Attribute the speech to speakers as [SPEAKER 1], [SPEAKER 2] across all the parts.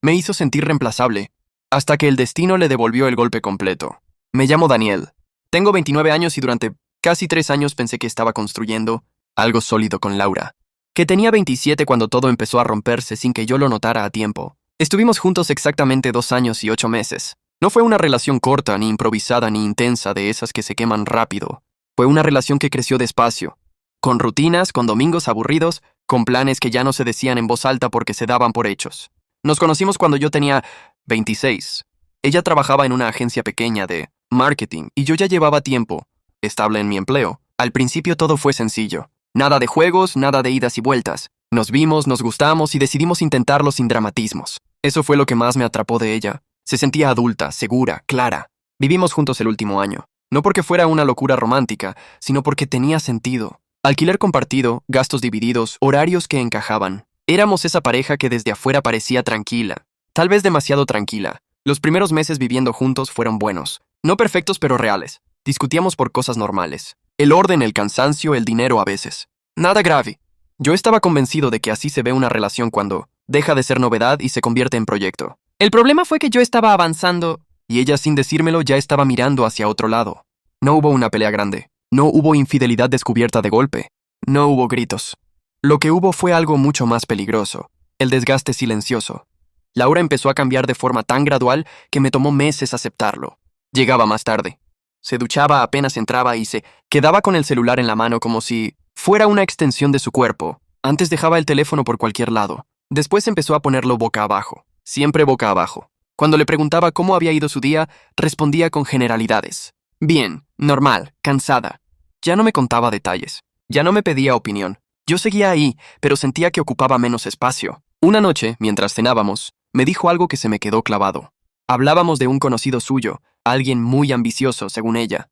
[SPEAKER 1] Me hizo sentir reemplazable, hasta que el destino le devolvió el golpe completo. Me llamo Daniel. Tengo 29 años y durante casi 3 años pensé que estaba construyendo algo sólido con Laura. Que tenía 27 cuando todo empezó a romperse sin que yo lo notara a tiempo. Estuvimos juntos exactamente 2 años y 8 meses. No fue una relación corta, ni improvisada, ni intensa de esas que se queman rápido. Fue una relación que creció despacio, con rutinas, con domingos aburridos, con planes que ya no se decían en voz alta porque se daban por hechos. Nos conocimos cuando yo tenía 26. Ella trabajaba en una agencia pequeña de marketing y yo ya llevaba tiempo estable en mi empleo. Al principio todo fue sencillo. Nada de juegos, nada de idas y vueltas. Nos vimos, nos gustamos y decidimos intentarlo sin dramatismos. Eso fue lo que más me atrapó de ella. Se sentía adulta, segura, clara. Vivimos juntos el último año. No porque fuera una locura romántica, sino porque tenía sentido. Alquiler compartido, gastos divididos, horarios que encajaban. Éramos esa pareja que desde afuera parecía tranquila. Tal vez demasiado tranquila. Los primeros meses viviendo juntos fueron buenos. No perfectos, pero reales. Discutíamos por cosas normales. El orden, el cansancio, el dinero a veces. Nada grave. Yo estaba convencido de que así se ve una relación cuando deja de ser novedad y se convierte en proyecto. El problema fue que yo estaba avanzando y ella, sin decírmelo, ya estaba mirando hacia otro lado. No hubo una pelea grande. No hubo infidelidad descubierta de golpe. No hubo gritos. Lo que hubo fue algo mucho más peligroso. El desgaste silencioso. Laura empezó a cambiar de forma tan gradual que me tomó meses aceptarlo. Llegaba más tarde. Se duchaba apenas entraba y se quedaba con el celular en la mano como si fuera una extensión de su cuerpo. Antes dejaba el teléfono por cualquier lado. Después empezó a ponerlo boca abajo. Siempre boca abajo. Cuando le preguntaba cómo había ido su día, respondía con generalidades. Bien, normal, cansada. Ya no me contaba detalles. Ya no me pedía opinión. Yo seguía ahí, pero sentía que ocupaba menos espacio. Una noche, mientras cenábamos, me dijo algo que se me quedó clavado. Hablábamos de un conocido suyo, alguien muy ambicioso, según ella.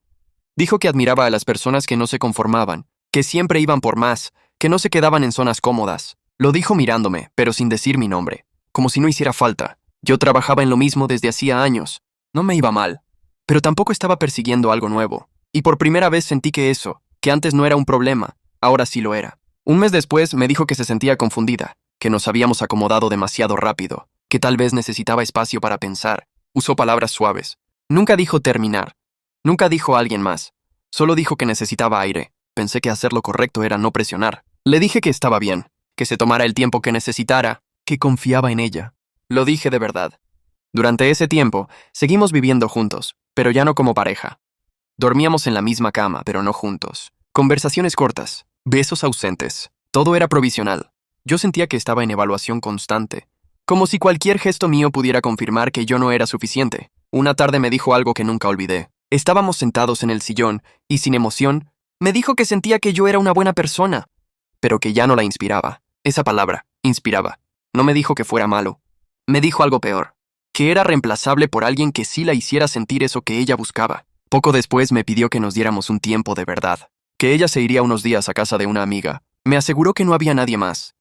[SPEAKER 1] Dijo que admiraba a las personas que no se conformaban, que siempre iban por más, que no se quedaban en zonas cómodas. Lo dijo mirándome, pero sin decir mi nombre, como si no hiciera falta. Yo trabajaba en lo mismo desde hacía años. No me iba mal, pero tampoco estaba persiguiendo algo nuevo. Y por primera vez sentí que eso, que antes no era un problema, ahora sí lo era. Un mes después me dijo que se sentía confundida, que nos habíamos acomodado demasiado rápido, que tal vez necesitaba espacio para pensar. Usó palabras suaves. Nunca dijo terminar. Nunca dijo a alguien más. Solo dijo que necesitaba aire. Pensé que hacer lo correcto era no presionar. Le dije que estaba bien, que se tomara el tiempo que necesitara, que confiaba en ella. Lo dije de verdad. Durante ese tiempo, seguimos viviendo juntos, pero ya no como pareja. Dormíamos en la misma cama, pero no juntos. Conversaciones cortas, besos ausentes. Todo era provisional. Yo sentía que estaba en evaluación constante, como si cualquier gesto mío pudiera confirmar que yo no era suficiente. Una tarde me dijo algo que nunca olvidé. Estábamos sentados en el sillón, y sin emoción, me dijo que sentía que yo era una buena persona, pero que ya no la inspiraba. Esa palabra, inspiraba. No me dijo que fuera malo. Me dijo algo peor, que era reemplazable por alguien que sí la hiciera sentir eso que ella buscaba. Poco después me pidió que nos diéramos un tiempo de verdad, que ella se iría unos días a casa de una amiga. Me aseguró que no había nadie más,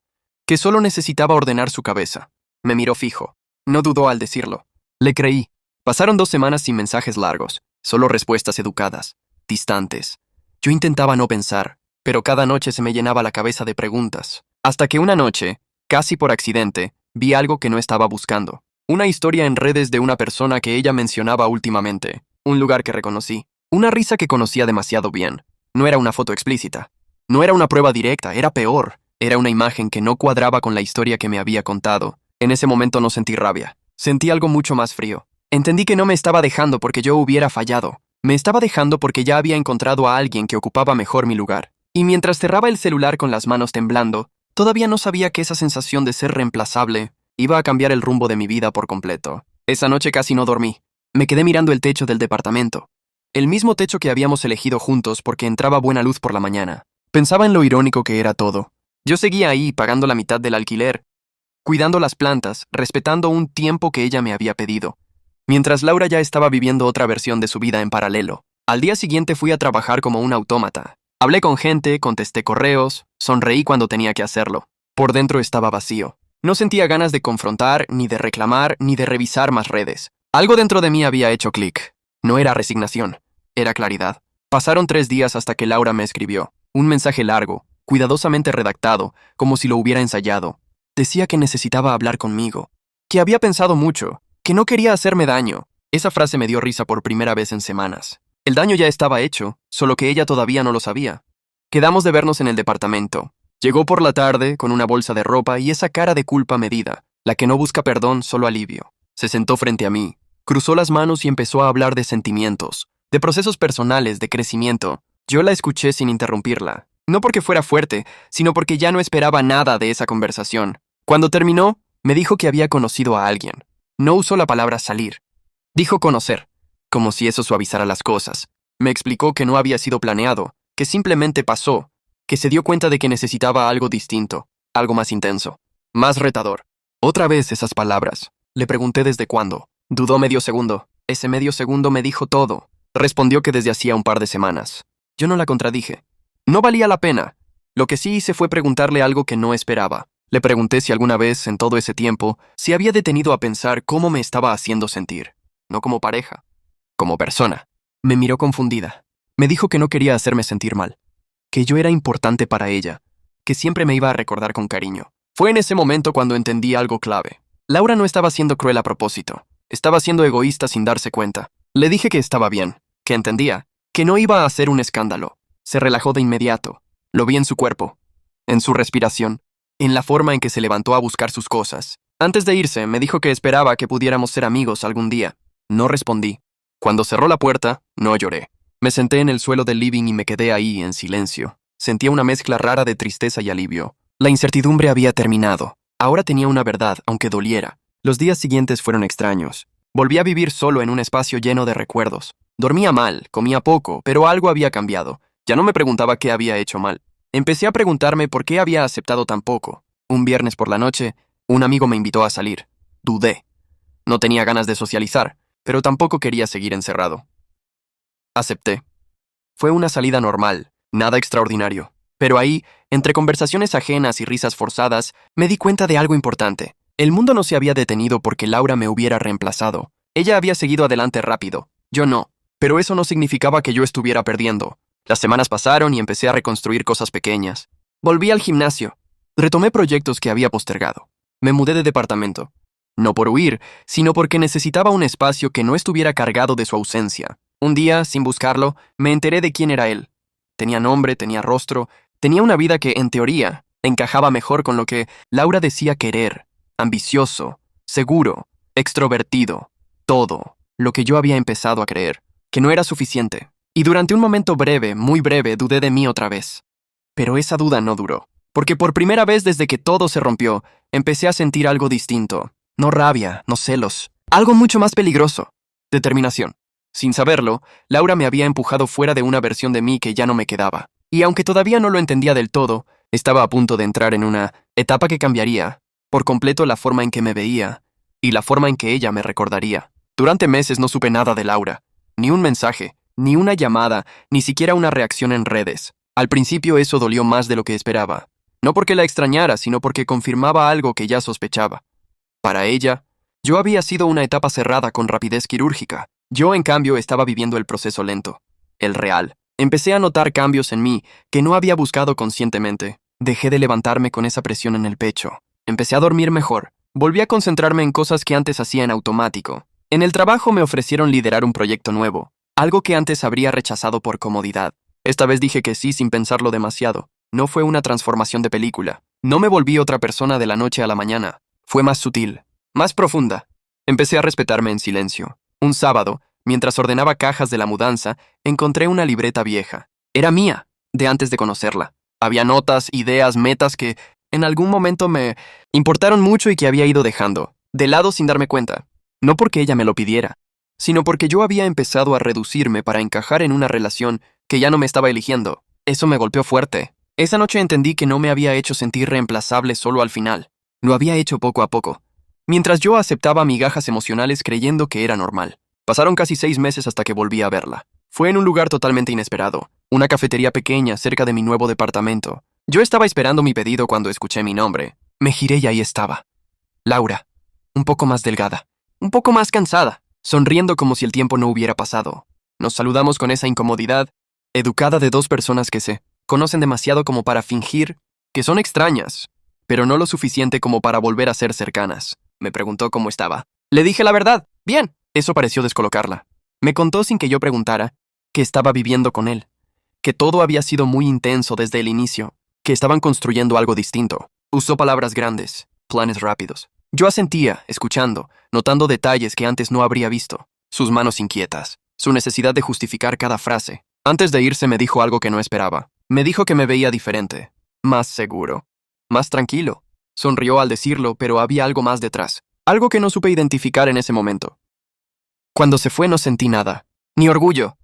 [SPEAKER 1] que solo necesitaba ordenar su cabeza. Me miró fijo. No dudó al decirlo. Le creí. Pasaron 2 semanas sin mensajes largos, solo respuestas educadas, distantes. Yo intentaba no pensar, pero cada noche se me llenaba la cabeza de preguntas. Hasta que una noche, casi por accidente, vi algo que no estaba buscando. Una historia en redes de una persona que ella mencionaba últimamente. Un lugar que reconocí. Una risa que conocía demasiado bien. No era una foto explícita. No era una prueba directa, era peor. Era una imagen que no cuadraba con la historia que me había contado. En ese momento no sentí rabia. Sentí algo mucho más frío. Entendí que no me estaba dejando porque yo hubiera fallado. Me estaba dejando porque ya había encontrado a alguien que ocupaba mejor mi lugar. Y mientras cerraba el celular con las manos temblando, todavía no sabía que esa sensación de ser reemplazable iba a cambiar el rumbo de mi vida por completo. Esa noche casi no dormí. Me quedé mirando el techo del departamento. El mismo techo que habíamos elegido juntos porque entraba buena luz por la mañana. Pensaba en lo irónico que era todo. Yo seguía ahí pagando la mitad del alquiler, cuidando las plantas, respetando un tiempo que ella me había pedido, mientras Laura ya estaba viviendo otra versión de su vida en paralelo. Al día siguiente fui a trabajar como un autómata. Hablé con gente, contesté correos, sonreí cuando tenía que hacerlo. Por dentro estaba vacío. No sentía ganas de confrontar, ni de reclamar, ni de revisar más redes. Algo dentro de mí había hecho clic. No era resignación, era claridad. Pasaron 3 días hasta que Laura me escribió. Un mensaje largo, cuidadosamente redactado, como si lo hubiera ensayado. Decía que necesitaba hablar conmigo. que había pensado mucho, que no quería hacerme daño. Esa frase me dio risa por primera vez en semanas. El daño ya estaba hecho, solo que ella todavía no lo sabía. Quedamos de vernos en el departamento. Llegó por la tarde con una bolsa de ropa y esa cara de culpa medida, la que no busca perdón, solo alivio. Se sentó frente a mí, cruzó las manos y empezó a hablar de sentimientos, de procesos personales, de crecimiento. Yo la escuché sin interrumpirla, no porque fuera fuerte, sino porque ya no esperaba nada de esa conversación. Cuando terminó, me dijo que había conocido a alguien. No usó la palabra salir. Dijo conocer, como si eso suavizara las cosas. Me explicó que no había sido planeado, que simplemente pasó, que se dio cuenta de que necesitaba algo distinto, algo más intenso, más retador. Otra vez esas palabras. Le pregunté desde cuándo. Dudó medio segundo. Ese medio segundo me dijo todo. Respondió que desde hacía un par de semanas. Yo no la contradije. No valía la pena. Lo que sí hice fue preguntarle algo que no esperaba. Le pregunté si alguna vez, en todo ese tiempo, se había detenido a pensar cómo me estaba haciendo sentir. No como pareja, como persona. Me miró confundida. Me dijo que no quería hacerme sentir mal, que yo era importante para ella, que siempre me iba a recordar con cariño. Fue en ese momento cuando entendí algo clave. Laura no estaba siendo cruel a propósito. Estaba siendo egoísta sin darse cuenta. Le dije que estaba bien, que entendía, que no iba a hacer un escándalo. Se relajó de inmediato. Lo vi en su cuerpo, en su respiración, en la forma en que se levantó a buscar sus cosas. Antes de irse, me dijo que esperaba que pudiéramos ser amigos algún día. No respondí. Cuando cerró la puerta, no lloré. Me senté en el suelo del living y me quedé ahí en silencio. Sentía una mezcla rara de tristeza y alivio. La incertidumbre había terminado. Ahora tenía una verdad, aunque doliera. Los días siguientes fueron extraños. Volví a vivir solo en un espacio lleno de recuerdos. Dormía mal, comía poco, pero algo había cambiado. Ya no me preguntaba qué había hecho mal. Empecé a preguntarme por qué había aceptado tan poco. Un viernes por la noche, un amigo me invitó a salir. Dudé. No tenía ganas de socializar, pero tampoco quería seguir encerrado. Acepté. Fue una salida normal, nada extraordinario. Pero ahí, entre conversaciones ajenas y risas forzadas, me di cuenta de algo importante. El mundo no se había detenido porque Laura me hubiera reemplazado. Ella había seguido adelante rápido. Yo no. Pero eso no significaba que yo estuviera perdiendo. Las semanas pasaron y empecé a reconstruir cosas pequeñas. Volví al gimnasio. Retomé proyectos que había postergado. Me mudé de departamento. No por huir, sino porque necesitaba un espacio que no estuviera cargado de su ausencia. Un día, sin buscarlo, me enteré de quién era él. Tenía nombre, tenía rostro, tenía una vida que, en teoría, encajaba mejor con lo que Laura decía querer. Ambicioso, seguro, extrovertido, todo lo que yo había empezado a creer, que no era suficiente. Y durante un momento breve, muy breve, dudé de mí otra vez. Pero esa duda no duró, porque por primera vez desde que todo se rompió, empecé a sentir algo distinto. No rabia, no celos, algo mucho más peligroso. Determinación. Sin saberlo, Laura me había empujado fuera de una versión de mí que ya no me quedaba. Y aunque todavía no lo entendía del todo, estaba a punto de entrar en una etapa que cambiaría por completo la forma en que me veía y la forma en que ella me recordaría. Durante meses no supe nada de Laura, ni un mensaje, ni una llamada, ni siquiera una reacción en redes. Al principio eso dolió más de lo que esperaba. No porque la extrañara, sino porque confirmaba algo que ya sospechaba. Para ella, yo había sido una etapa cerrada con rapidez quirúrgica. Yo, en cambio, estaba viviendo el proceso lento, el real. Empecé a notar cambios en mí que no había buscado conscientemente. Dejé de levantarme con esa presión en el pecho. Empecé a dormir mejor. Volví a concentrarme en cosas que antes hacía en automático. En el trabajo me ofrecieron liderar un proyecto nuevo, algo que antes habría rechazado por comodidad. Esta vez dije que sí sin pensarlo demasiado. No fue una transformación de película. No me volví otra persona de la noche a la mañana. Fue más sutil, más profunda. Empecé a respetarme en silencio. Un sábado, mientras ordenaba cajas de la mudanza, encontré una libreta vieja. Era mía, de antes de conocerla. Había notas, ideas, metas que en algún momento me importaron mucho y que había ido dejando, de lado sin darme cuenta. No porque ella me lo pidiera, sino porque yo había empezado a reducirme para encajar en una relación que ya no me estaba eligiendo. Eso me golpeó fuerte. Esa noche entendí que no me había hecho sentir reemplazable solo al final. Lo había hecho poco a poco, mientras yo aceptaba migajas emocionales creyendo que era normal. Pasaron casi 6 meses hasta que volví a verla. Fue en un lugar totalmente inesperado, una cafetería pequeña cerca de mi nuevo departamento. Yo estaba esperando mi pedido cuando escuché mi nombre. Me giré y ahí estaba. Laura, un poco más delgada, un poco más cansada, sonriendo como si el tiempo no hubiera pasado. Nos saludamos con esa incomodidad, educada de dos personas que se conocen demasiado como para fingir que son extrañas, pero no lo suficiente como para volver a ser cercanas. Me preguntó cómo estaba. Le dije la verdad. Bien. Eso pareció descolocarla. Me contó sin que yo preguntara que estaba viviendo con él, que todo había sido muy intenso desde el inicio, que estaban construyendo algo distinto. Usó palabras grandes, planes rápidos. Yo asentía, escuchando, notando detalles que antes no habría visto. Sus manos inquietas, su necesidad de justificar cada frase. Antes de irse me dijo algo que no esperaba. Me dijo que me veía diferente, más seguro, más tranquilo. Sonrió al decirlo, pero había algo más detrás, algo que no supe identificar en ese momento. Cuando se fue no sentí nada, ni orgullo,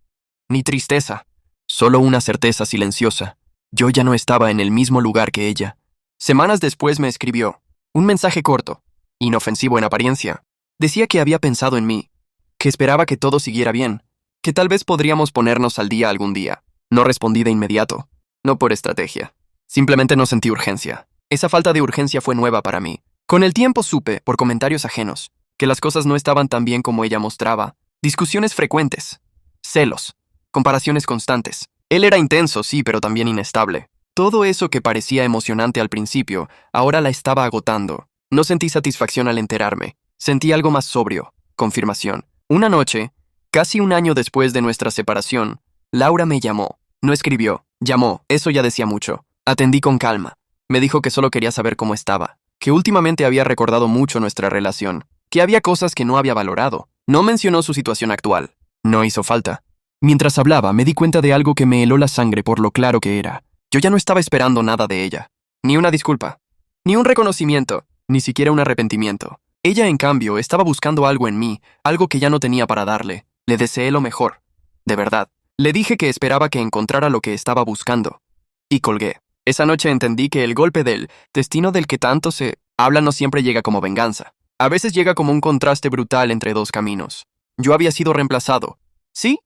[SPEAKER 1] ni tristeza, solo una certeza silenciosa. Yo ya no estaba en el mismo lugar que ella. Semanas después me escribió un mensaje corto, inofensivo en apariencia. Decía que había pensado en mí, que esperaba que todo siguiera bien, que tal vez podríamos ponernos al día algún día. No respondí de inmediato, no por estrategia. Simplemente no sentí urgencia. Esa falta de urgencia fue nueva para mí. Con el tiempo supe, por comentarios ajenos, que las cosas no estaban tan bien como ella mostraba. Discusiones frecuentes, celos, comparaciones constantes. Él era intenso, sí, pero también inestable. Todo eso que parecía emocionante al principio, ahora la estaba agotando. No sentí satisfacción al enterarme. Sentí algo más sobrio, confirmación. Una noche, casi un año después de nuestra separación, Laura me llamó. No escribió, llamó, eso ya decía mucho. Atendí con calma. Me dijo que solo quería saber cómo estaba, que últimamente había recordado mucho nuestra relación, que había cosas que no había valorado. No mencionó su situación actual. No hizo falta. Mientras hablaba, me di cuenta de algo que me heló la sangre por lo claro que era. Yo ya no estaba esperando nada de ella. Ni una disculpa. Ni un reconocimiento. Ni siquiera un arrepentimiento. Ella, en cambio, estaba buscando algo en mí, algo que ya no tenía para darle. Le deseé lo mejor. De verdad. Le dije que esperaba que encontrara lo que estaba buscando. Y colgué. Esa noche entendí que el golpe del destino del que tanto se habla no siempre llega como venganza. A veces llega como un contraste brutal entre dos caminos. Yo había sido reemplazado. ¿Sí?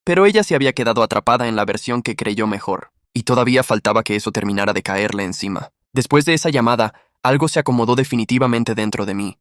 [SPEAKER 1] Pero ella se había quedado atrapada en la versión que creyó mejor. Y todavía faltaba que eso terminara de caerle encima. Después de esa llamada, algo se acomodó definitivamente dentro de mí.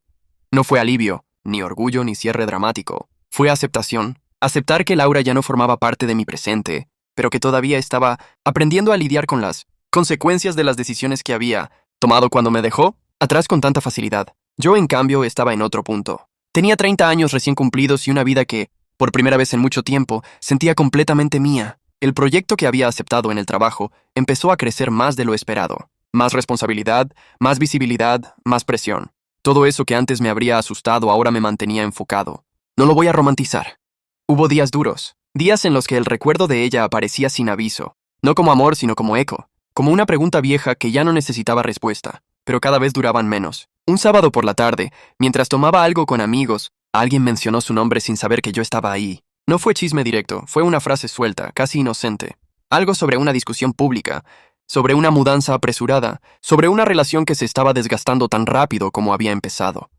[SPEAKER 1] No fue alivio, ni orgullo, ni cierre dramático. Fue aceptación. Aceptar que Laura ya no formaba parte de mi presente, pero que todavía estaba aprendiendo a lidiar con las consecuencias de las decisiones que había tomado cuando me dejó atrás con tanta facilidad. Yo, en cambio, estaba en otro punto. Tenía 30 años recién cumplidos y una vida que, por primera vez en mucho tiempo, sentía completamente mía. El proyecto que había aceptado en el trabajo empezó a crecer más de lo esperado. Más responsabilidad, más visibilidad, más presión. Todo eso que antes me habría asustado ahora me mantenía enfocado. No lo voy a romantizar. Hubo días duros, días en los que el recuerdo de ella aparecía sin aviso, no como amor sino como eco, como una pregunta vieja que ya no necesitaba respuesta, pero cada vez duraban menos. Un sábado por la tarde, mientras tomaba algo con amigos, alguien mencionó su nombre sin saber que yo estaba ahí. No fue chisme directo, fue una frase suelta, casi inocente. Algo sobre una discusión pública, sobre una mudanza apresurada, sobre una relación que se estaba desgastando tan rápido como había empezado.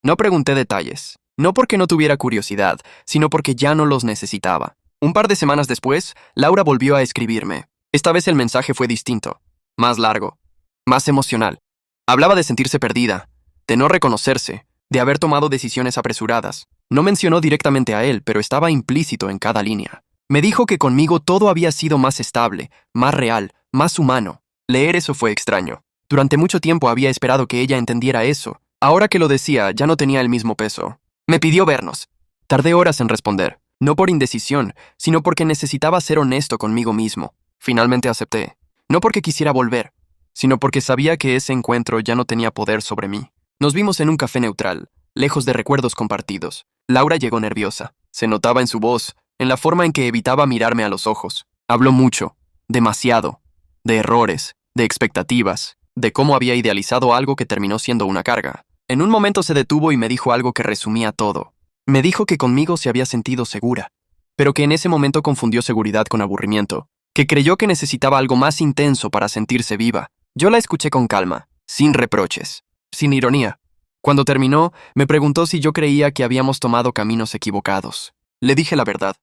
[SPEAKER 1] No pregunté detalles, no porque no tuviera curiosidad, sino porque ya no los necesitaba. Un par de semanas después, Laura volvió a escribirme. Esta vez el mensaje fue distinto, más largo, más emocional. Hablaba de sentirse perdida, de no reconocerse, de haber tomado decisiones apresuradas. No mencionó directamente a él, pero estaba implícito en cada línea. Me dijo que conmigo todo había sido más estable, más real, más humano. Leer eso fue extraño. Durante mucho tiempo había esperado que ella entendiera eso. Ahora que lo decía, ya no tenía el mismo peso. Me pidió vernos. Tardé horas en responder, no por indecisión, sino porque necesitaba ser honesto conmigo mismo. Finalmente acepté. No porque quisiera volver, sino porque sabía que ese encuentro ya no tenía poder sobre mí. Nos vimos en un café neutral, lejos de recuerdos compartidos. Laura llegó nerviosa. Se notaba en su voz, en la forma en que evitaba mirarme a los ojos. Habló mucho, demasiado, de errores, de expectativas, de cómo había idealizado algo que terminó siendo una carga. En un momento se detuvo y me dijo algo que resumía todo. Me dijo que conmigo se había sentido segura, pero que en ese momento confundió seguridad con aburrimiento, que creyó que necesitaba algo más intenso para sentirse viva. Yo la escuché con calma, sin reproches, sin ironía. Cuando terminó, me preguntó si yo creía que habíamos tomado caminos equivocados. Le dije la verdad.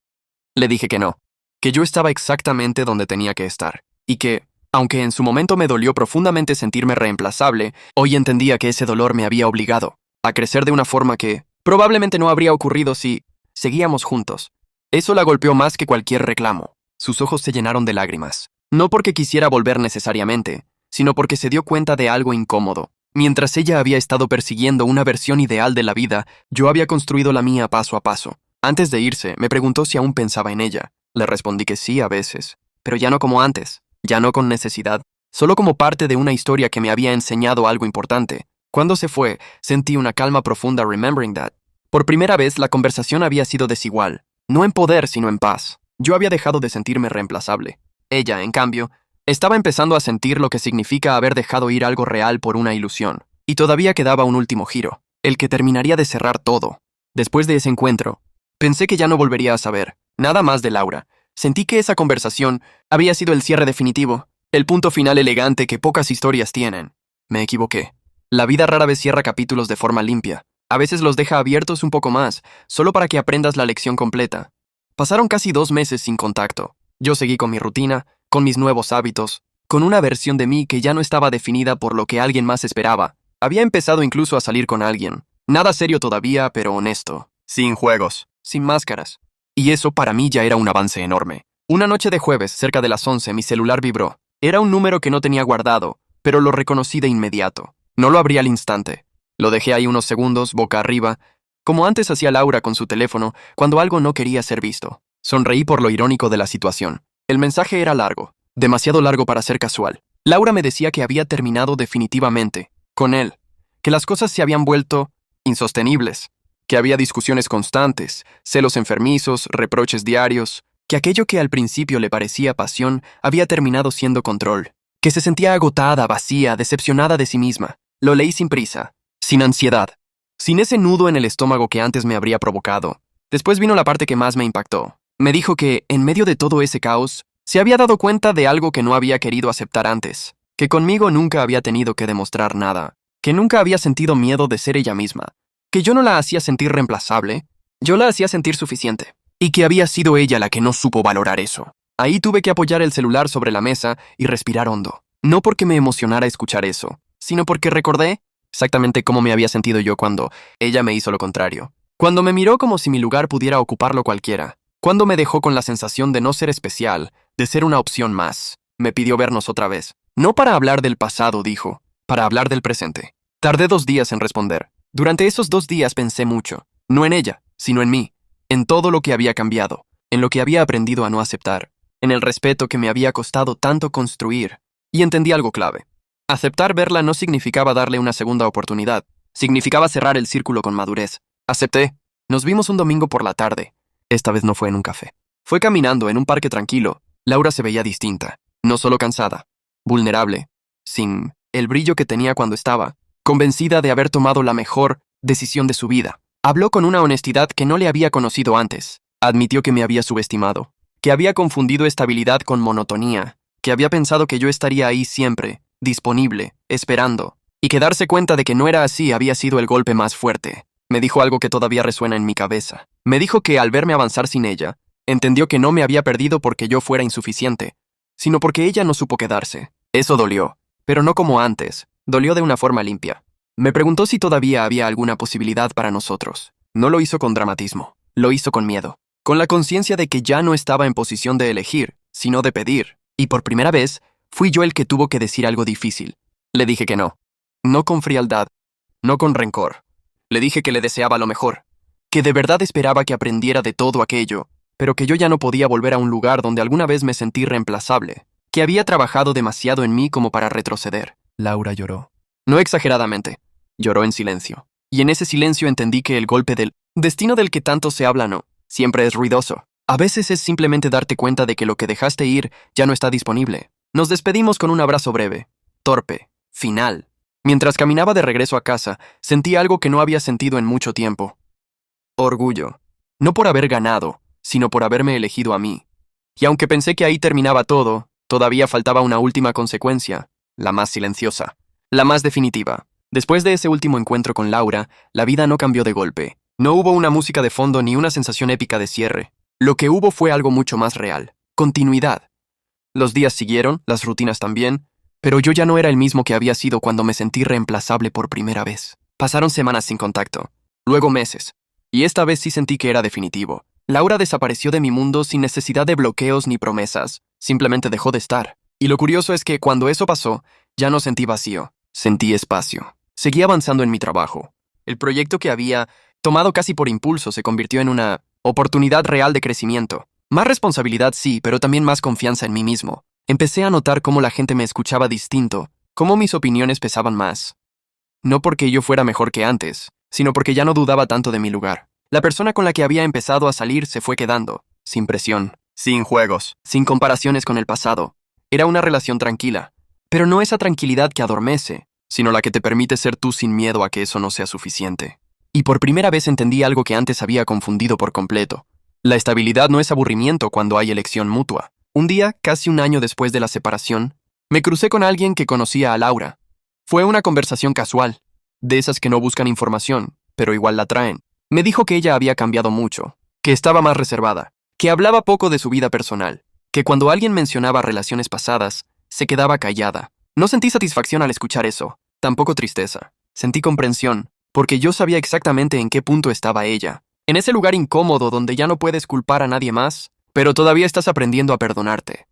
[SPEAKER 1] Le dije que no, que yo estaba exactamente donde tenía que estar, y que, aunque en su momento me dolió profundamente sentirme reemplazable, hoy entendía que ese dolor me había obligado a crecer de una forma que probablemente no habría ocurrido si seguíamos juntos. Eso la golpeó más que cualquier reclamo. Sus ojos se llenaron de lágrimas. No porque quisiera volver necesariamente, sino porque se dio cuenta de algo incómodo. Mientras ella había estado persiguiendo una versión ideal de la vida, yo había construido la mía paso a paso. Antes de irse, me preguntó si aún pensaba en ella. Le respondí que sí a veces, pero ya no como antes, ya no con necesidad, solo como parte de una historia que me había enseñado algo importante. Cuando se fue, sentí una calma profunda remembering that. Por primera vez, la conversación había sido desigual, no en poder, sino en paz. Yo había dejado de sentirme reemplazable. Ella, en cambio, estaba empezando a sentir lo que significa haber dejado ir algo real por una ilusión. Y todavía quedaba un último giro, el que terminaría de cerrar todo. Después de ese encuentro, pensé que ya no volvería a saber nada más de Laura. Sentí que esa conversación había sido el cierre definitivo, el punto final elegante que pocas historias tienen. Me equivoqué. La vida rara vez cierra capítulos de forma limpia. A veces los deja abiertos un poco más, solo para que aprendas la lección completa. Pasaron casi 2 meses sin contacto. Yo seguí con mi rutina, con mis nuevos hábitos, con una versión de mí que ya no estaba definida por lo que alguien más esperaba. Había empezado incluso a salir con alguien. Nada serio todavía, pero honesto. Sin juegos, sin máscaras. Y eso para mí ya era un avance enorme. Una noche de jueves, cerca de las 11, mi celular vibró. Era un número que no tenía guardado, pero lo reconocí de inmediato. No lo abrí al instante. Lo dejé ahí unos segundos, boca arriba, como antes hacía Laura con su teléfono cuando algo no quería ser visto. Sonreí por lo irónico de la situación. El mensaje era largo, demasiado largo para ser casual. Laura me decía que había terminado definitivamente con él, que las cosas se habían vuelto insostenibles, que había discusiones constantes, celos enfermizos, reproches diarios, que aquello que al principio le parecía pasión había terminado siendo control, que se sentía agotada, vacía, decepcionada de sí misma. Lo leí sin prisa, sin ansiedad, sin ese nudo en el estómago que antes me habría provocado. Después vino la parte que más me impactó. Me dijo que, en medio de todo ese caos, se había dado cuenta de algo que no había querido aceptar antes, que conmigo nunca había tenido que demostrar nada, que nunca había sentido miedo de ser ella misma, que yo no la hacía sentir reemplazable, yo la hacía sentir suficiente, y que había sido ella la que no supo valorar eso. Ahí tuve que apoyar el celular sobre la mesa y respirar hondo, no porque me emocionara escuchar eso, sino porque recordé exactamente cómo me había sentido yo cuando ella me hizo lo contrario. Cuando me miró como si mi lugar pudiera ocuparlo cualquiera. Cuando me dejó con la sensación de no ser especial, de ser una opción más. Me pidió vernos otra vez. No para hablar del pasado, dijo, para hablar del presente. Tardé 2 días en responder. Durante esos 2 días pensé mucho, no en ella, sino en mí, en todo lo que había cambiado, en lo que había aprendido a no aceptar, en el respeto que me había costado tanto construir, y entendí algo clave. Aceptar verla no significaba darle una segunda oportunidad, significaba cerrar el círculo con madurez. Acepté. Nos vimos un domingo por la tarde. Esta vez no fue en un café. Fue caminando en un parque tranquilo. Laura se veía distinta, no solo cansada, vulnerable, sin el brillo que tenía cuando estaba, convencida de haber tomado la mejor decisión de su vida. Habló con una honestidad que no le había conocido antes. Admitió que me había subestimado, que había confundido estabilidad con monotonía, que había pensado que yo estaría ahí siempre, disponible, esperando, y que darse cuenta de que no era así había sido el golpe más fuerte. Me dijo algo que todavía resuena en mi cabeza. Me dijo que al verme avanzar sin ella, entendió que no me había perdido porque yo fuera insuficiente, sino porque ella no supo quedarse. Eso dolió, pero no como antes, dolió de una forma limpia. Me preguntó si todavía había alguna posibilidad para nosotros. No lo hizo con dramatismo, lo hizo con miedo, con la conciencia de que ya no estaba en posición de elegir, sino de pedir. Y por primera vez, fui yo el que tuvo que decir algo difícil. Le dije que no. No con frialdad, no con rencor. Le dije que le deseaba lo mejor, que de verdad esperaba que aprendiera de todo aquello, pero que yo ya no podía volver a un lugar donde alguna vez me sentí reemplazable, que había trabajado demasiado en mí como para retroceder. Laura lloró. No exageradamente, lloró en silencio. Y en ese silencio entendí que el golpe del destino del que tanto se habla no, siempre es ruidoso. A veces es simplemente darte cuenta de que lo que dejaste ir ya no está disponible. Nos despedimos con un abrazo breve, torpe, final. Mientras caminaba de regreso a casa, sentí algo que no había sentido en mucho tiempo. Orgullo. No por haber ganado, sino por haberme elegido a mí. Y aunque pensé que ahí terminaba todo, todavía faltaba una última consecuencia, la más silenciosa, la más definitiva. Después de ese último encuentro con Laura, la vida no cambió de golpe. No hubo una música de fondo ni una sensación épica de cierre. Lo que hubo fue algo mucho más real. Continuidad. Los días siguieron, las rutinas también, pero yo ya no era el mismo que había sido cuando me sentí reemplazable por primera vez. Pasaron semanas sin contacto, luego meses, y esta vez sí sentí que era definitivo. Laura desapareció de mi mundo sin necesidad de bloqueos ni promesas, simplemente dejó de estar. Y lo curioso es que cuando eso pasó, ya no sentí vacío, sentí espacio. Seguí avanzando en mi trabajo. El proyecto que había tomado casi por impulso se convirtió en una oportunidad real de crecimiento. Más responsabilidad sí, pero también más confianza en mí mismo. Empecé a notar cómo la gente me escuchaba distinto, cómo mis opiniones pesaban más. No porque yo fuera mejor que antes, sino porque ya no dudaba tanto de mi lugar. La persona con la que había empezado a salir se fue quedando, sin presión, sin juegos, sin comparaciones con el pasado. Era una relación tranquila, pero no esa tranquilidad que adormece, sino la que te permite ser tú sin miedo a que eso no sea suficiente. Y por primera vez entendí algo que antes había confundido por completo. La estabilidad no es aburrimiento cuando hay elección mutua. Un día, casi un año después de la separación, me crucé con alguien que conocía a Laura. Fue una conversación casual, de esas que no buscan información, pero igual la traen. Me dijo que ella había cambiado mucho, que estaba más reservada, que hablaba poco de su vida personal, que cuando alguien mencionaba relaciones pasadas, se quedaba callada. No sentí satisfacción al escuchar eso, tampoco tristeza. Sentí comprensión, porque yo sabía exactamente en qué punto estaba ella. En ese lugar incómodo donde ya no puedes culpar a nadie más, pero todavía estás aprendiendo a perdonarte.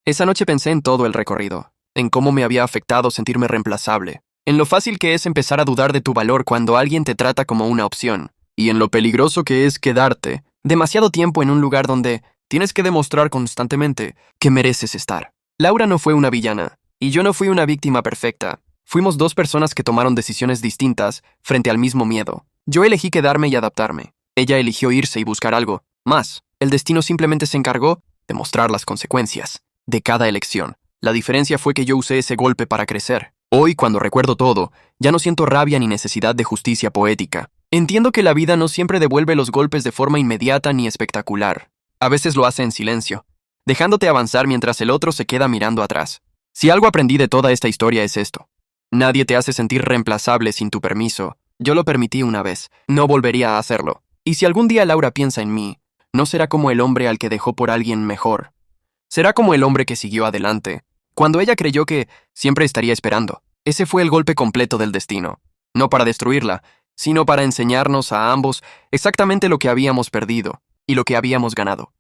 [SPEAKER 1] Esa noche pensé en todo el recorrido, en cómo me había afectado sentirme reemplazable, en lo fácil que es empezar a dudar de tu valor cuando alguien te trata como una opción, y en lo peligroso que es quedarte demasiado tiempo en un lugar donde tienes que demostrar constantemente que mereces estar. Laura no fue una villana, y yo no fui una víctima perfecta. Fuimos dos personas que tomaron decisiones distintas frente al mismo miedo. Yo elegí quedarme y adaptarme. Ella eligió irse y buscar algo más. El destino simplemente se encargó de mostrar las consecuencias de cada elección. La diferencia fue que yo usé ese golpe para crecer. Hoy, cuando recuerdo todo, ya no siento rabia ni necesidad de justicia poética. Entiendo que la vida no siempre devuelve los golpes de forma inmediata ni espectacular. A veces lo hace en silencio, dejándote avanzar mientras el otro se queda mirando atrás. Si algo aprendí de toda esta historia es esto. Nadie te hace sentir reemplazable sin tu permiso. Yo lo permití una vez, no volvería a hacerlo. Y si algún día Laura piensa en mí, no será como el hombre al que dejó por alguien mejor. Será como el hombre que siguió adelante, cuando ella creyó que siempre estaría esperando. Ese fue el golpe completo del destino. No para destruirla, sino para enseñarnos a ambos exactamente lo que habíamos perdido y lo que habíamos ganado.